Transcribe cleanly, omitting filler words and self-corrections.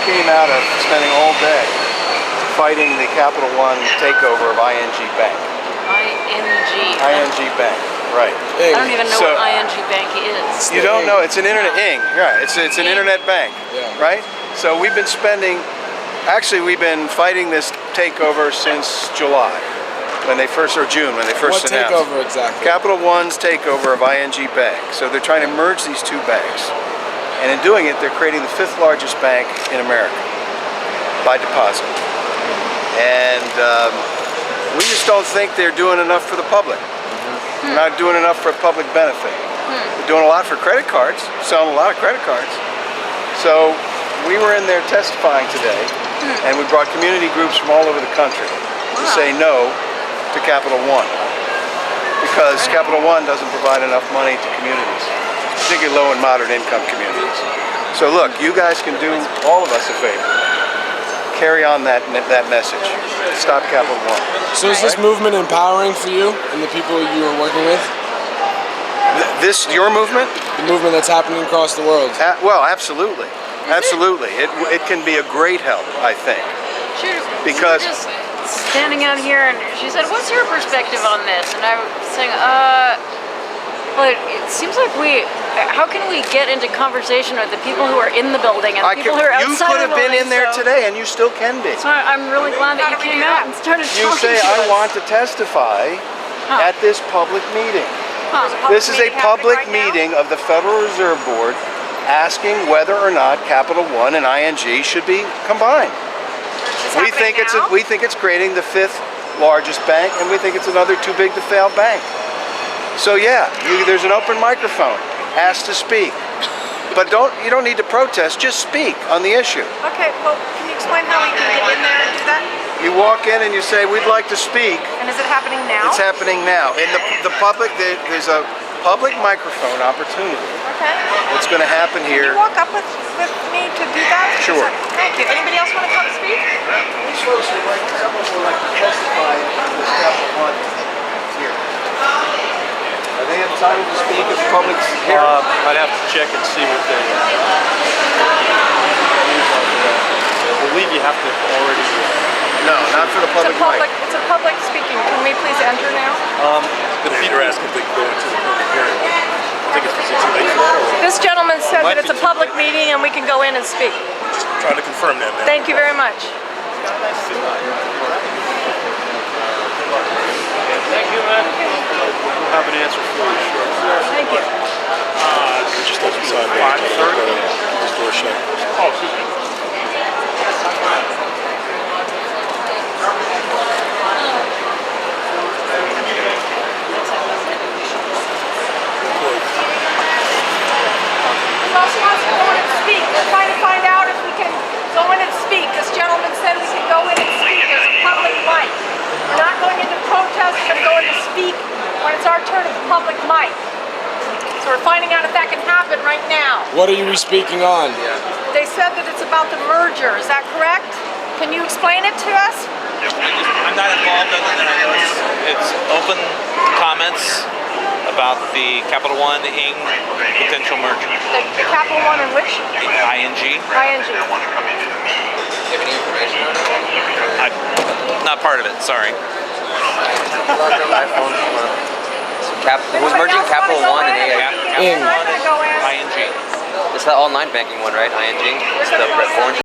came out of spending all day fighting the Capital One takeover of ING Bank. ING Bank, right. I don't even know what ING Bank is. You don't know? It's an internet, right. It's an internet bank, right? So we've been fighting this takeover since July, or June, when they first announced. What takeover exactly? Capital One's takeover of ING Bank. So they're trying to merge these two banks. And in doing it, they're creating the 5th largest bank in America by deposit. And we just don't think they're doing enough for the public. They're not doing enough for public benefit. They're doing a lot for credit cards, selling a lot of credit cards. So we were in there testifying today, and we brought community groups from all over the country to say no to Capital One, because Capital One doesn't provide enough money to communities, particularly low and moderate income communities. So look, you guys can do all of us a favor. Carry on that message. Stop Capital One. So is this movement empowering for you and the people you are working with? Your movement? The movement that's happening across the world. Well, absolutely. Absolutely. It can be a great help, I think. Because we were just standing out here, and she said, "What's your perspective on this?" And I was saying, well, it seems like how can we get into conversation with the people who are in the building and the people who are outside You could have the building, been in there today, and you still can be. So I'm really glad that you came out and started talking You say, to I us. want to testify at this public meeting. This is a public meeting of the Federal Reserve Board asking whether or not Capital One and ING should be combined. We think it's creating the 5th largest bank, and we think it's another too big to fail bank. So yeah, there's an open microphone. Ask to speak. But you don't need to protest, just speak on the issue. Okay, well, can you explain how we can get in there and do that? You walk in and you say, we'd like to speak. And is it happening now? It's happening now. In the public, there's a public microphone opportunity. Okay. It's going to happen here. Can you walk up with me to do that? Sure. Thank you. Anybody else want to come speak? These folks some of them would like to testify on this Capital One here. Are they entitled to speak if the public's here? I'd have to check and see what they I believe you have to already... No, not for the public mic. It's a public speaking. Can we please enter now? The Peter asked if they could go into the public hearing. I think it's for 6 days. This gentleman said that it's a public meeting and we can go in and speak. Just trying to confirm that, man. Thank you very much. Thank you, man. We'll have an answer for you, sure. Thank you. Just outside 5:30. This door shut. Oh, excuse me. Who else wants to go in and speak? We're trying to find out if we can go in and speak. This gentleman said we can go in and speak. There's a public mic. We're not going into protest. We're going to go in to speak when it's our turn at the public mic. So we're finding out if that can happen right now. What are you speaking on? They said that it's about the merger. Is that correct? Can you explain it to us? I'm not involved other than I know it's open comments about the Capital One Inc. potential merger. The Capital One and which? ING. ING. I'm not part of it, sorry. Who's merging Capital One and AIG? ING. It's the online banking one, right? ING? It's the red orange